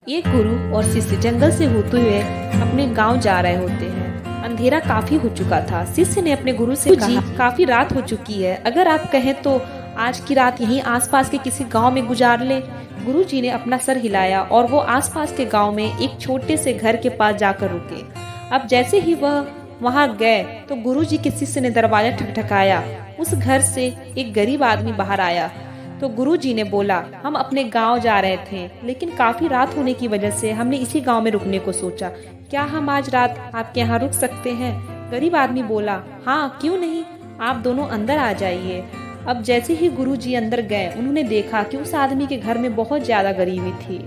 एक गुरु और शिष्य जंगल से होते हुए अपने गांव जा रहे होते हैं। अंधेरा काफी हो चुका था। शिष्य ने अपने गुरु से कहा, काफी रात हो चुकी है, अगर आप कहें तो आज की रात यहीं आसपास के किसी गांव में गुजार ले। गुरु जी ने अपना सर हिलाया और वो आसपास के गांव में एक छोटे से घर के पास जाकर रुके। अब जैसे ही वह वहां गए तो गुरु जी के शिष्य ने दरवाजा ठकठकाया। उस घर से एक गरीब आदमी बाहर आया तो गुरु जी ने बोला, हम अपने गांव जा रहे थे, लेकिन काफी रात होने की वजह से हमने इसी गांव में रुकने को सोचा। क्या हम आज रात आपके यहाँ रुक सकते हैं? गरीब आदमी बोला, हाँ क्यों नहीं, आप दोनों अंदर आ जाइए। अब जैसे ही गुरु जी अंदर गए उन्होंने देखा कि उस आदमी के घर में बहुत ज्यादा गरीबी थी।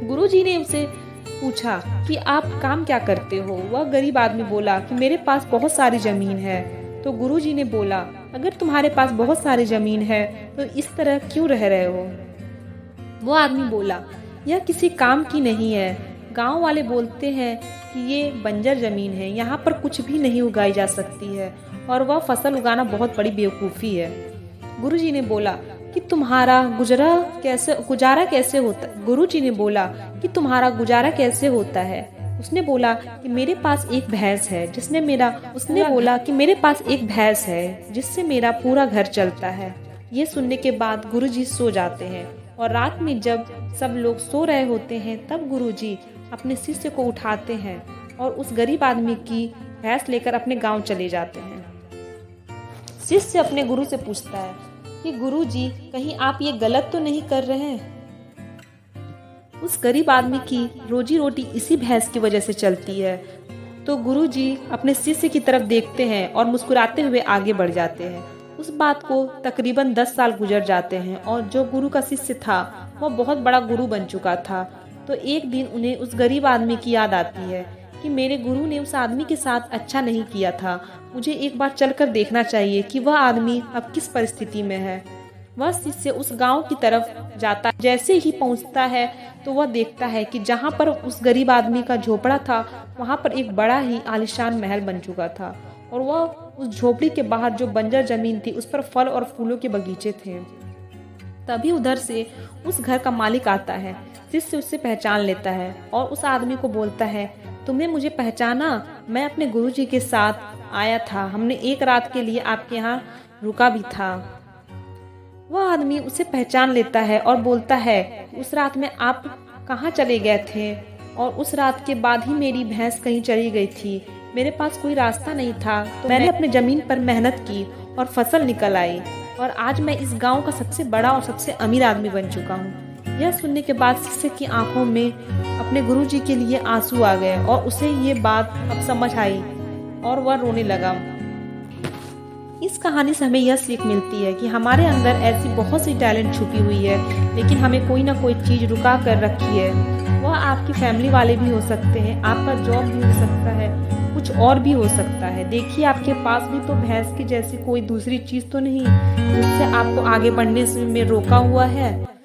गुरु जी ने उसे पूछा कि आप काम क्या करते हो? वह गरीब आदमी बोला कि मेरे पास बहुत सारी जमीन है। तो गुरु जी ने बोला, अगर तुम्हारे पास बहुत सारी जमीन है तो इस तरह क्यों रह रहे हो? वो आदमी बोला, यह किसी काम की नहीं है। गांव वाले बोलते हैं कि ये बंजर जमीन है, यहाँ पर कुछ भी नहीं उगाई जा सकती है और वह फसल उगाना बहुत बड़ी बेवकूफ़ी है। गुरु जी ने बोला कि तुम्हारा गुजारा कैसे होता है? गुरु जी ने बोला कि तुम्हारा गुजारा कैसे होता है? उसने बोला कि मेरे पास एक भैंस है जिससे मेरा पूरा घर चलता है। ये सुनने के बाद गुरु जी सो जाते हैं और रात में जब सब लोग सो रहे होते हैं तब गुरु जी अपने शिष्य को उठाते हैं और उस गरीब आदमी की भैंस लेकर अपने गांव चले जाते हैं। शिष्य अपने गुरु से पूछता है कि गुरु जी, कहीं आप ये गलत तो नहीं कर रहे हैं? उस गरीब आदमी की रोजी रोटी इसी भैंस की वजह से चलती है। तो गुरु जी अपने शिष्य की तरफ देखते हैं और मुस्कुराते हुए आगे बढ़ जाते हैं। उस बात को तकरीबन 10 साल गुजर जाते हैं और जो गुरु का शिष्य था वह बहुत बड़ा गुरु बन चुका था। तो एक दिन उन्हें उस गरीब आदमी की याद आती है कि मेरे गुरु ने उस आदमी के साथ अच्छा नहीं किया था, मुझे एक बार चलकर देखना चाहिए कि वह आदमी अब किस परिस्थिति में है। वह शिष्य उस गांव की तरफ जाता है। जैसे ही पहुंचता है तो वह देखता है कि जहां पर उस गरीब आदमी का झोपड़ा था वहां पर एक बड़ा ही आलीशान महल बन चुका था और वह उस झोपड़ी के बाहर जो बंजर जमीन थी उस पर फल और फूलों के बगीचे थे। तभी उधर से उस घर का मालिक आता है। शिष्य उससे पहचान लेता है और उस आदमी को बोलता है, तुमने मुझे पहचाना? मैं अपने गुरुजी के साथ आया था, हमने एक रात के लिए आपके यहाँ रुका भी था। वह आदमी उसे पहचान लेता है और बोलता है, उस रात में आप कहाँ चले गए थे? और उस रात के बाद ही मेरी भैंस कहीं चली गई थी, मेरे पास कोई रास्ता नहीं था, तो मैंने अपने जमीन पर मेहनत की और फसल निकल आई और आज मैं इस गांव का सबसे बड़ा और सबसे अमीर आदमी बन चुका हूँ। यह सुनने के बाद शिष्य की आंखों में अपने गुरुजी के लिए आंसू आ गए और उसे ये बात अब समझ आई और वह रोने लगा। इस कहानी से हमें यह सीख मिलती है कि हमारे अंदर ऐसी बहुत सी टैलेंट छुपी हुई है, लेकिन हमें कोई ना कोई चीज़ रुका कर रखी है। वह आपकी फैमिली वाले भी हो सकते हैं, आपका जॉब भी हो सकता है, कुछ और भी हो सकता है। देखिए आपके पास भी तो भैंस की जैसी कोई दूसरी चीज़ तो नहीं जिससे आपको आगे बढ़ने में रोका हुआ है।